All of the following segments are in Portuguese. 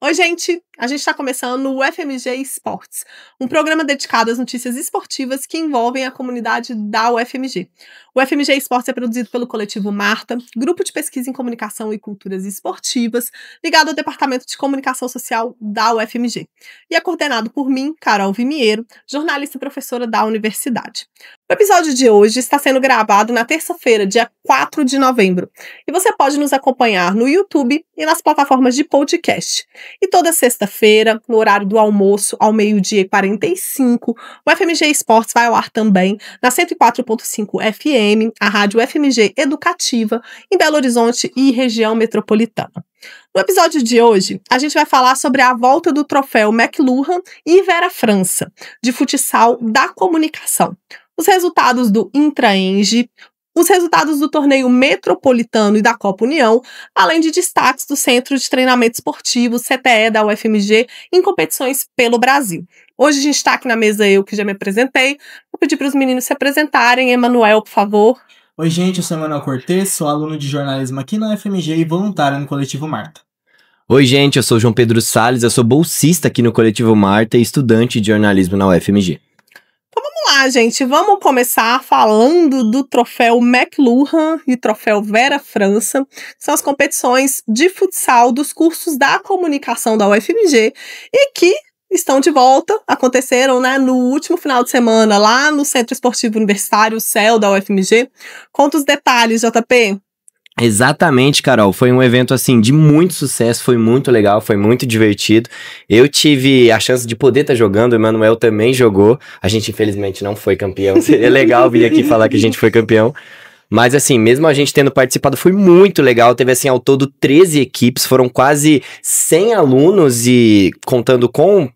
Oi, gente! A gente está começando o UFMG Esportes, um programa dedicado às notícias esportivas que envolvem a comunidade da UFMG. O UFMG Esportes é produzido pelo coletivo Marta, grupo de pesquisa em comunicação e culturas esportivas, ligado ao Departamento de Comunicação Social da UFMG. E é coordenado por mim, Carol Vimiero, jornalista e professora da universidade. O episódio de hoje está sendo gravado na terça-feira, dia 4 de novembro, e você pode nos acompanhar no YouTube e nas plataformas de podcast. E toda sexta-feira, no horário do almoço, ao 12h45, o FMG Esportes vai ao ar também na 104.5 FM, a rádio FMG Educativa, em Belo Horizonte e região metropolitana. No episódio de hoje, a gente vai falar sobre a volta do troféu McLuhan e Vera França, de futsal da comunicação, os resultados do Intraenge, os resultados do torneio metropolitano e da Copa União, além de destaques do Centro de Treinamento Esportivo, CTE, da UFMG, em competições pelo Brasil. Hoje a gente está aqui na mesa, eu que já me apresentei. Vou pedir para os meninos se apresentarem. Emanuel, por favor. Oi, gente, eu sou Emanuel Cortez, sou aluno de jornalismo aqui na UFMG e voluntário no Coletivo Marta. Oi, gente, eu sou João Pedro Salles, eu sou bolsista aqui no Coletivo Marta e estudante de jornalismo na UFMG. Vamos lá, gente, vamos começar falando do troféu McLuhan e troféu Vera França, que são as competições de futsal dos cursos da comunicação da UFMG e que estão de volta, aconteceram, no último final de semana lá no Centro Esportivo Universitário, o CEL da UFMG. Conta os detalhes, JP. Exatamente, Carol, foi um evento assim de muito sucesso, foi muito legal, foi muito divertido. Eu tive a chance de poder estar jogando, o Emanuel também jogou, a gente infelizmente não foi campeão, seria legal vir aqui falar que a gente foi campeão. Mas assim, mesmo a gente tendo participado, foi muito legal, teve assim ao todo 13 equipes, foram quase 100 alunos e contando com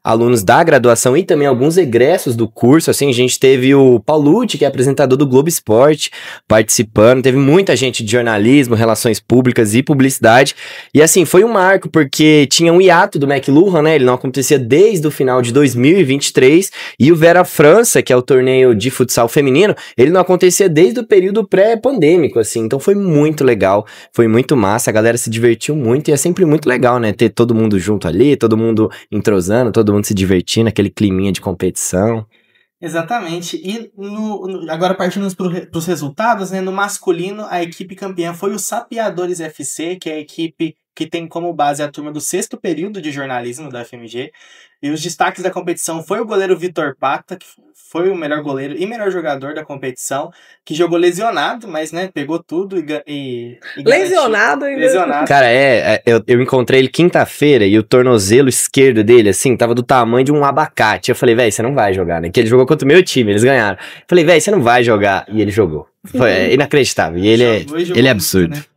alunos da graduação e também alguns egressos do curso, assim, a gente teve o Paulucci, que é apresentador do Globo Esporte, participando, teve muita gente de jornalismo, relações públicas e publicidade, e assim, foi um marco, porque tinha um hiato do McLuhan, ele não acontecia desde o final de 2023, e o Vera França, que é o torneio de futsal feminino, ele não acontecia desde o período pré-pandêmico, assim, então foi muito legal, foi muito massa, a galera se divertiu muito, e é sempre muito legal, ter todo mundo junto ali, todo mundo entrosando, todo mundo se divertindo, aquele climinha de competição. Exatamente. E agora partindo para os resultados, no masculino, a equipe campeã foi o Sapeadores FC, que é a equipe que tem como base a turma do 6º período de jornalismo da FMG. E os destaques da competição foi o goleiro Vitor Pacta, que foi o melhor goleiro e melhor jogador da competição, que jogou lesionado, mas pegou tudo e lesionado ainda. Lesionado. Cara, eu encontrei ele quinta-feira e o tornozelo esquerdo dele, assim, tava do tamanho de um abacate. Eu falei, velho, você não vai jogar, Que ele jogou contra o meu time, eles ganharam. Eu falei, velho, você não vai jogar. E ele jogou. Foi inacreditável. E ele é absurdo. Muito,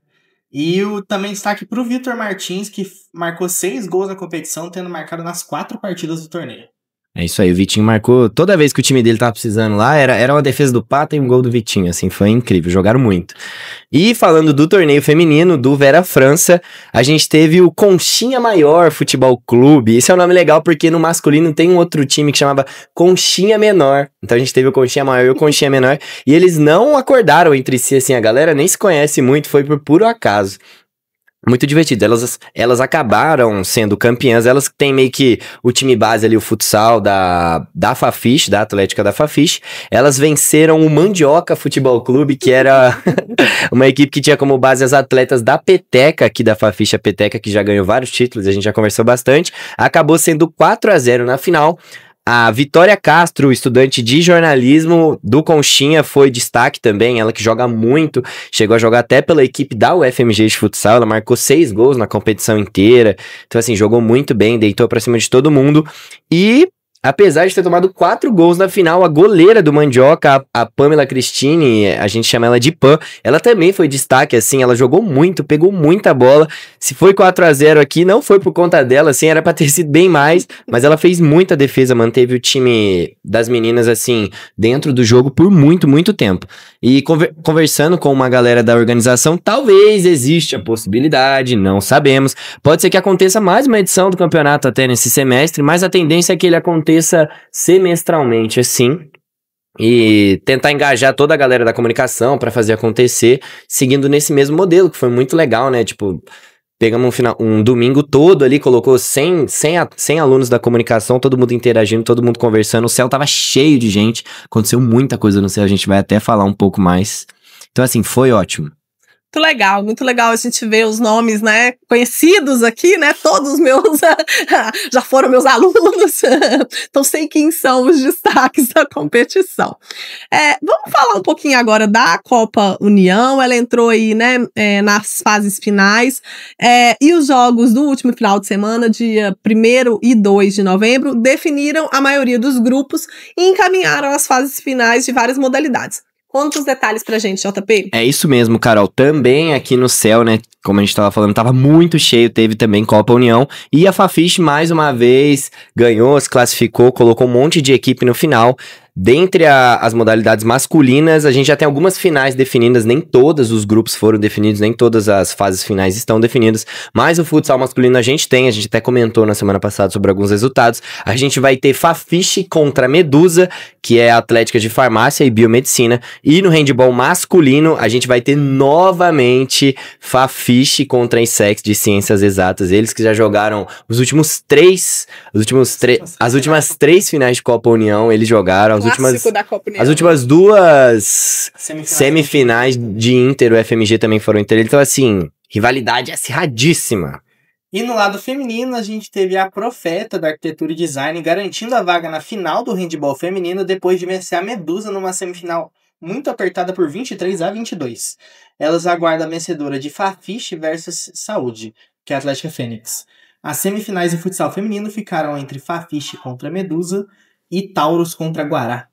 E também destaque pro Vitor Martins, que marcou 6 gols na competição, tendo marcado nas 4 partidas do torneio. É isso aí, o Vitinho marcou, toda vez que o time dele tava precisando lá, era uma defesa do Pata e um gol do Vitinho, assim, foi incrível, jogaram muito. E falando do torneio feminino, do Vera França, a gente teve o Conchinha Maior Futebol Clube, esse é um nome legal porque no masculino tem um outro time que chamava Conchinha Menor, então a gente teve o Conchinha Maior e o Conchinha Menor, e eles não acordaram entre si, assim, a galera nem se conhece muito, foi por puro acaso. Muito divertido, elas acabaram sendo campeãs, elas têm meio que o time base ali, o futsal da Fafiche, da Atlética da Fafiche, elas venceram o Mandioca Futebol Clube, que era uma equipe que tinha como base as atletas da Peteca, aqui da Fafiche, a Peteca que já ganhou vários títulos, a gente já conversou bastante, acabou sendo 4-0 na final. A Vitória Castro, estudante de jornalismo do Conchinha, foi destaque também, ela que joga muito, chegou a jogar até pela equipe da UFMG de futsal, ela marcou 6 gols na competição inteira, então assim, jogou muito bem, deitou pra cima de todo mundo, e apesar de ter tomado 4 gols na final, a goleira do Mandioca, a Pamela Cristine, a gente chama ela de Pam, ela também foi destaque, assim, ela jogou muito, pegou muita bola. Se foi 4-0 aqui, não foi por conta dela, assim, era pra ter sido bem mais, mas ela fez muita defesa, manteve o time das meninas, assim, dentro do jogo por muito, muito tempo. E conversando com uma galera da organização, talvez existe a possibilidade, não sabemos, pode ser que aconteça mais uma edição do campeonato até nesse semestre, mas a tendência é que ele aconteça semestralmente, assim, e tentar engajar toda a galera da comunicação para fazer acontecer, seguindo nesse mesmo modelo, que foi muito legal, tipo, pegamos um domingo todo ali, colocou 100 alunos da comunicação, todo mundo interagindo, todo mundo conversando, o céu tava cheio de gente, aconteceu muita coisa no céu, a gente vai até falar um pouco mais. Então assim, foi ótimo. Muito legal a gente ver os nomes, né, conhecidos aqui, né, todos os meus, já foram meus alunos, então sei quem são os destaques da competição. Vamos falar um pouquinho agora da Copa União, ela entrou aí, né, nas fases finais, e os jogos do último final de semana, dia 1º e 2 de novembro, definiram a maioria dos grupos e encaminharam as fases finais de várias modalidades. Conta os detalhes pra gente, JP. É isso mesmo, Carol. Também aqui no céu, né, como a gente tava falando, tava muito cheio, teve também Copa União. E a Fafiche, mais uma vez, ganhou, se classificou, colocou um monte de equipe no final. Dentre as modalidades masculinas, a gente já tem algumas finais definidas, nem todos os grupos foram definidos, nem todas as fases finais estão definidas, mas o futsal masculino a gente até comentou na semana passada sobre alguns resultados. A gente vai ter Fafiche contra Medusa, que é a Atlética de Farmácia e Biomedicina, e no handball masculino a gente vai ter novamente Fafiche contra Insex de Ciências Exatas, eles que já jogaram as últimas 3 finais de Copa União, eles jogaram. As últimas 2 semifinais de Inter, o FMG também foram Inter. Então, assim, rivalidade acirradíssima. E no lado feminino, a gente teve a Profeta da Arquitetura e Design garantindo a vaga na final do handball feminino depois de vencer a Medusa numa semifinal muito apertada por 23-22. Elas aguardam a vencedora de Fafiche versus Saúde, que é a Atlética Fênix. As semifinais de futsal feminino ficaram entre Fafiche contra Medusa e Taurus contra Guará.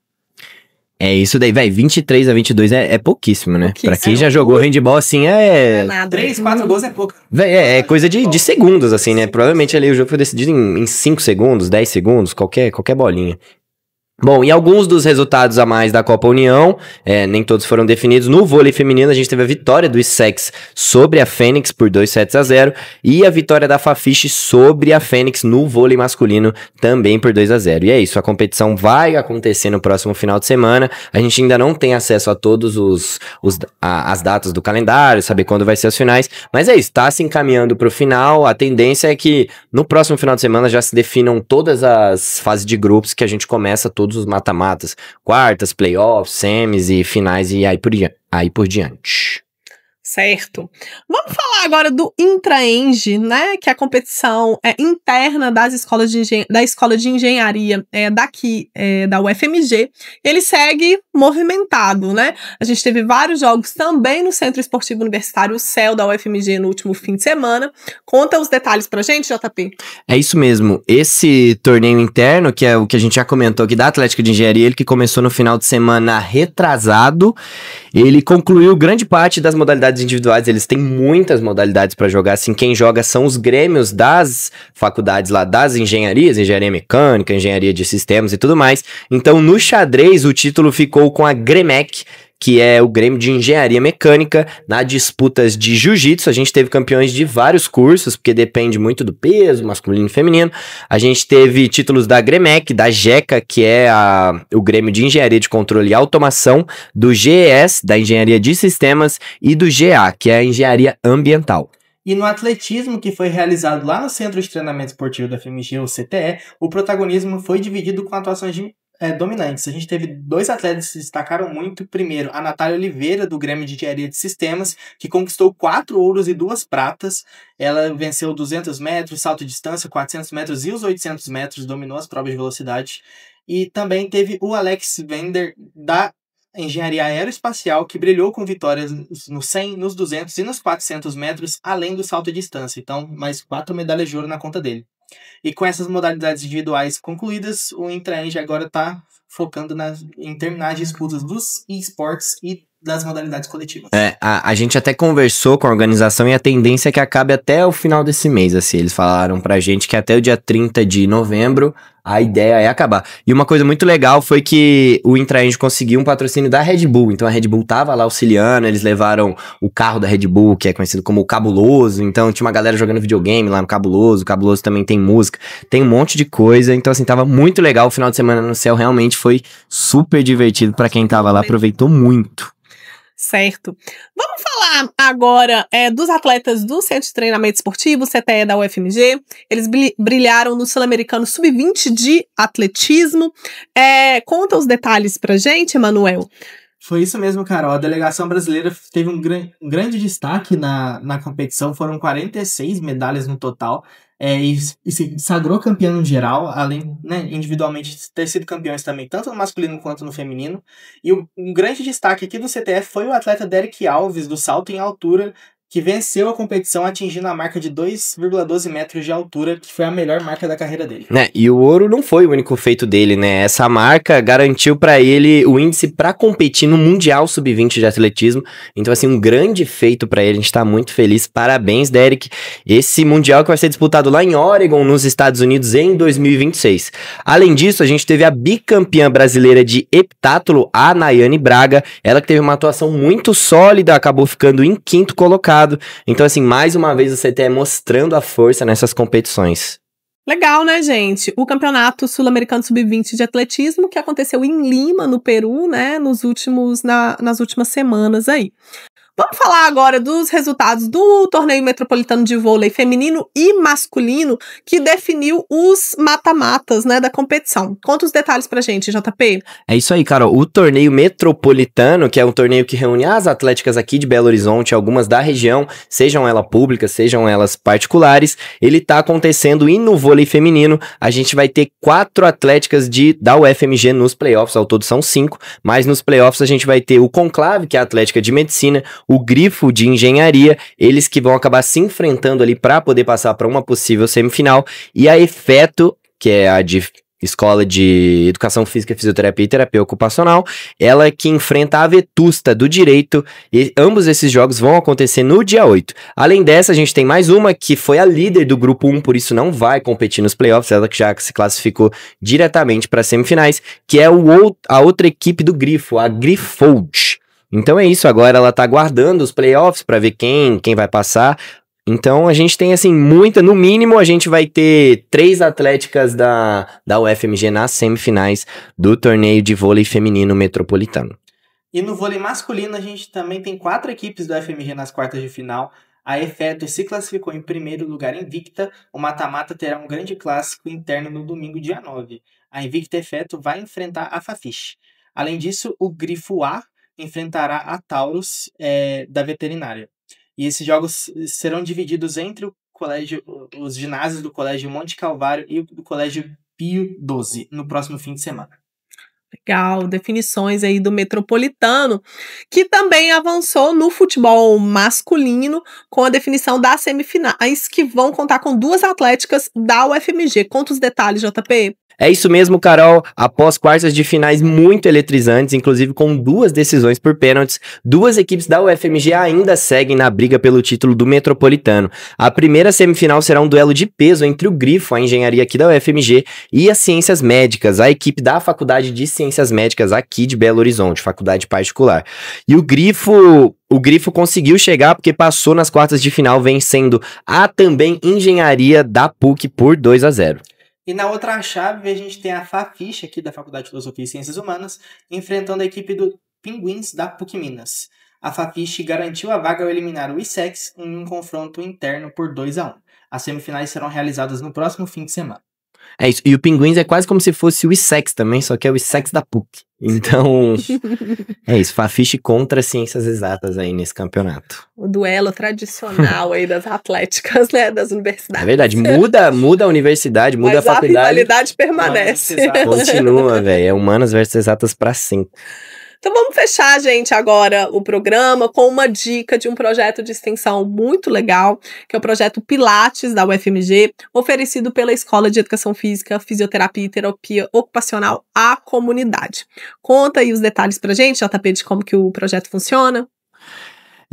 É isso daí, velho, 23-22 é pouquíssimo, né? Pra quem já jogou handball, assim, é nada. 3, 4 gols é pouco. Véi, é coisa de segundos, assim, né? Provavelmente ali o jogo foi decidido em 5 segundos, 10 segundos, qualquer bolinha. Bom, e alguns dos resultados a mais da Copa União, nem todos foram definidos. No vôlei feminino, a gente teve a vitória do Essex sobre a Fênix por 2-0 e a vitória da Fafiche sobre a Fênix no vôlei masculino também por 2-0. E é isso, a competição vai acontecer no próximo final de semana. A gente ainda não tem acesso a todos as datas do calendário, saber quando vai ser as finais, mas é isso, tá se encaminhando pro final. A tendência é que no próximo final de semana já se definam todas as fases de grupos, que a gente começa todos os mata-matas, quartas, playoffs, semis e finais e aí por diante. Certo. Vamos falar agora do Intraeng, né, que é a competição interna das escolas da Escola de Engenharia daqui, da UFMG. Ele segue movimentado, né? A gente teve vários jogos também no Centro Esportivo Universitário, o CEL da UFMG, no último fim de semana. Conta os detalhes pra gente, JP. É isso mesmo. Esse torneio interno, que é o que a gente já comentou aqui da Atlética de Engenharia, ele que começou no final de semana retrasado, ele concluiu grande parte das modalidades individuais. Eles têm muitas modalidades para jogar, assim, quem joga são os grêmios das faculdades lá, das engenharias, engenharia mecânica, engenharia de sistemas e tudo mais. Então, no xadrez, o título ficou com a Gremec, que é o Grêmio de Engenharia Mecânica. Na disputas de jiu-jitsu, a gente teve campeões de vários cursos, porque depende muito do peso, masculino e feminino. A gente teve títulos da Gremec, da GECA, que é o Grêmio de Engenharia de Controle e Automação, do GES, da Engenharia de Sistemas, e do GA, que é a Engenharia Ambiental. E no atletismo, que foi realizado lá no Centro de Treinamento Esportivo da FMG, o CTE, o protagonismo foi dividido com atuações dominantes. A gente teve 2 atletas que se destacaram muito. Primeiro, a Natália Oliveira, do Grêmio de Engenharia de Sistemas, que conquistou 4 ouros e 2 pratas. Ela venceu 200 metros, salto de distância, 400 metros e os 800 metros, dominou as provas de velocidade. E também teve o Alex Vender, da Engenharia Aeroespacial, que brilhou com vitórias nos 100, nos 200 e nos 400 metros, além do salto de distância. Então, mais 4 medalhas de ouro na conta dele. E com essas modalidades individuais concluídas, o Intraeng agora está focando em terminar as disputas dos esportes e das modalidades coletivas. A gente até conversou com a organização e a tendência é que acabe até o final desse mês, assim. Eles falaram pra gente que até o dia 30 de novembro a ideia é acabar. E uma coisa muito legal foi que o Intraeng conseguiu um patrocínio da Red Bull. Então a Red Bull tava lá auxiliando, eles levaram o carro da Red Bull, que é conhecido como o Cabuloso. Então tinha uma galera jogando videogame lá no Cabuloso. O Cabuloso também tem música, tem um monte de coisa. Então assim, tava muito legal. O final de semana no céu realmente foi super divertido pra quem tava lá, aproveitou muito. certo. Vamos falar agora dos atletas do Centro de Treinamento Esportivo, CTE da UFMG. Eles brilharam no Sul-Americano Sub-20 de atletismo. Conta os detalhes pra gente, Emanuel. Foi isso mesmo, Carol. A delegação brasileira teve um grande destaque na competição. Foram 46 medalhas no total. E se sagrou campeão no geral, além, né, individualmente ter sido campeões também, tanto no masculino quanto no feminino. E um grande destaque aqui do CTF foi o atleta Derek Alves, do salto em altura, que venceu a competição atingindo a marca de 2,12 metros de altura, que foi a melhor marca da carreira dele. E o ouro não foi o único feito dele, né? Essa marca garantiu pra ele o índice pra competir no Mundial Sub-20 de atletismo. Então, assim, um grande feito pra ele. A gente tá muito feliz. Parabéns, Derek. Esse Mundial que vai ser disputado lá em Oregon, nos Estados Unidos, em 2026. Além disso, a gente teve a bicampeã brasileira de heptátulo, a Nayane Braga. Ela que teve uma atuação muito sólida, acabou ficando em 5º colocado. Então, assim, mais uma vez o CTE mostrando a força nessas competições. Legal, né, gente? O Campeonato Sul-Americano Sub-20 de Atletismo, que aconteceu em Lima, no Peru, né, nas últimas semanas aí. Vamos falar agora dos resultados do Torneio Metropolitano de Vôlei feminino e masculino, que definiu os mata-matas, né, da competição. Conta os detalhes pra gente, JP. É isso aí, Carol. O Torneio Metropolitano, que é um torneio que reúne as atléticas aqui de Belo Horizonte, algumas da região, sejam elas públicas, sejam elas particulares, ele tá acontecendo. E no vôlei feminino, a gente vai ter 4 atléticas da UFMG nos playoffs, ao todo são 5, mas nos playoffs a gente vai ter o Conclave, que é a Atlética de Medicina, o Grifo de Engenharia, eles que vão acabar se enfrentando ali para poder passar para uma possível semifinal, e a Efeto, que é a de Escola de Educação Física, Fisioterapia e Terapia Ocupacional, ela que enfrenta a Vetusta do Direito, e ambos esses jogos vão acontecer no dia 8. Além dessa, a gente tem mais uma que foi a líder do grupo 1, por isso não vai competir nos playoffs, ela que já se classificou diretamente para semifinais, que é a outra equipe do Grifo, a Grifold. Então é isso, agora ela tá aguardando os playoffs para ver quem vai passar. Então a gente tem assim no mínimo a gente vai ter 3 atléticas da UFMG nas semifinais do torneio de vôlei feminino metropolitano. E no vôlei masculino a gente também tem 4 equipes do UFMG nas quartas de final. A Efeto se classificou em primeiro lugar invicta. O mata-mata terá um grande clássico interno no domingo, dia 9. A invicta Efeto vai enfrentar a Fafiche. Além disso, o Grifo A enfrentará a Taurus da Veterinária. E esses jogos serão divididos entre os ginásios do Colégio Monte Calvário e do Colégio Pio XII no próximo fim de semana. Legal, definições aí do Metropolitano, que também avançou no futebol masculino com a definição das semifinais, que vão contar com 2 atléticas da UFMG. Conta os detalhes, JP. É isso mesmo, Carol. Após quartas de finais muito eletrizantes, inclusive com 2 decisões por pênaltis, 2 equipes da UFMG ainda seguem na briga pelo título do Metropolitano. A primeira semifinal será um duelo de peso entre o Grifo, a engenharia aqui da UFMG, e as Ciências Médicas, a equipe da Faculdade de Ciências Médicas aqui de Belo Horizonte, faculdade particular. E o Grifo conseguiu chegar porque passou nas quartas de final, vencendo a também engenharia da PUC por 2-0. E na outra chave, a gente tem a Fafiche, aqui da Faculdade de Filosofia e Ciências Humanas, enfrentando a equipe do Pinguins da PUC Minas. A Fafiche garantiu a vaga ao eliminar o ISEX em um confronto interno por 2-1. As semifinais serão realizadas no próximo fim de semana. É isso, e o Pinguins é quase como se fosse o ISEX também, só que é o ISEX da PUC. Então, é isso, Fafiche contra Ciências Exatas aí nesse campeonato. O duelo tradicional aí das atléticas, né, das universidades. É verdade, muda a universidade, muda a faculdade. Mas a rivalidade permanece. Continua, velho, é humanas versus exatas pra sempre. Então vamos fechar, gente, agora o programa com uma dica de um projeto de extensão muito legal, que é o projeto Pilates da UFMG, oferecido pela Escola de Educação Física, Fisioterapia e Terapia Ocupacional à comunidade. Conta aí os detalhes pra gente, JP, de como que o projeto funciona.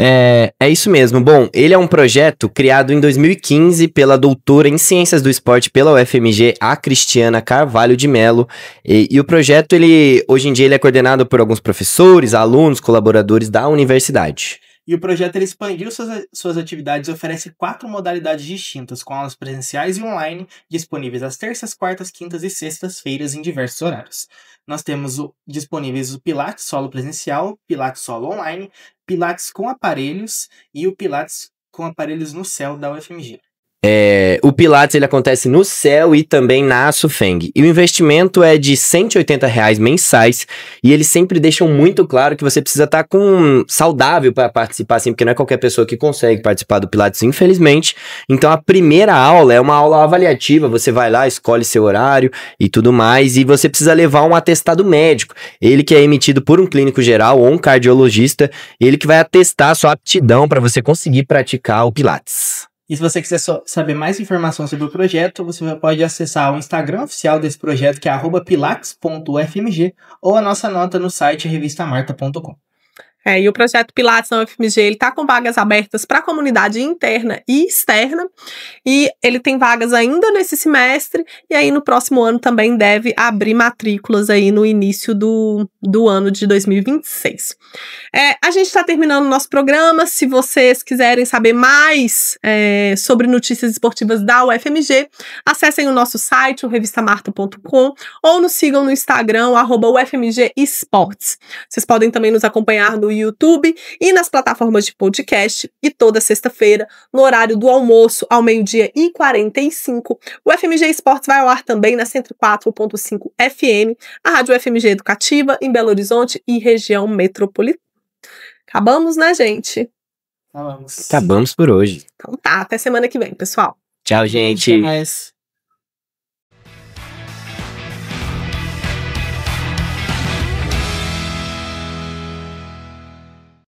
É isso mesmo. Bom, ele é um projeto criado em 2015 pela doutora em Ciências do Esporte pela UFMG, a Cristiana Carvalho de Mello. E o projeto, hoje em dia, ele é coordenado por alguns professores, alunos, colaboradores da universidade. E o projeto ele expandiu suas atividades e oferece 4 modalidades distintas, com aulas presenciais e online, disponíveis às terças, quartas, quintas e sextas-feiras em diversos horários. Nós temos disponíveis o Pilates solo presencial, Pilates solo online, Pilates com aparelhos e o Pilates com aparelhos no céu da UFMG. O Pilates ele acontece no CEL e também na Sufeng. E o investimento é de R$180 mensais. E eles sempre deixam muito claro que você precisa estar saudável para participar, assim, porque não é qualquer pessoa que consegue participar do Pilates, infelizmente. Então a primeira aula é uma aula avaliativa. Você vai lá, escolhe seu horário e tudo mais. E você precisa levar um atestado médico. Ele que é emitido por um clínico geral ou um cardiologista. Ele que vai atestar a sua aptidão para você conseguir praticar o Pilates. E se você quiser saber mais informações sobre o projeto, você pode acessar o Instagram oficial desse projeto, que é @pilates.ufmg, ou a nossa nota no site revistamarta.com. E o projeto Pilates na UFMG, ele tá com vagas abertas para a comunidade interna e externa, e ele tem vagas ainda nesse semestre, e aí no próximo ano também deve abrir matrículas aí no início do ano de 2026. A gente está terminando o nosso programa. Se vocês quiserem saber mais sobre notícias esportivas da UFMG, acessem o nosso site, o revistamarta.com, ou nos sigam no Instagram, @UFMG Esportes. Vocês podem também nos acompanhar no YouTube e nas plataformas de podcast, e toda sexta-feira, no horário do almoço, ao 12h45, o FMG Esportes vai ao ar também na 104.5 FM, a Rádio FMG Educativa, em Belo Horizonte e região metropolitana. Acabamos, né, gente? Acabamos por hoje. Então tá, até semana que vem, pessoal. Tchau, gente. Até mais.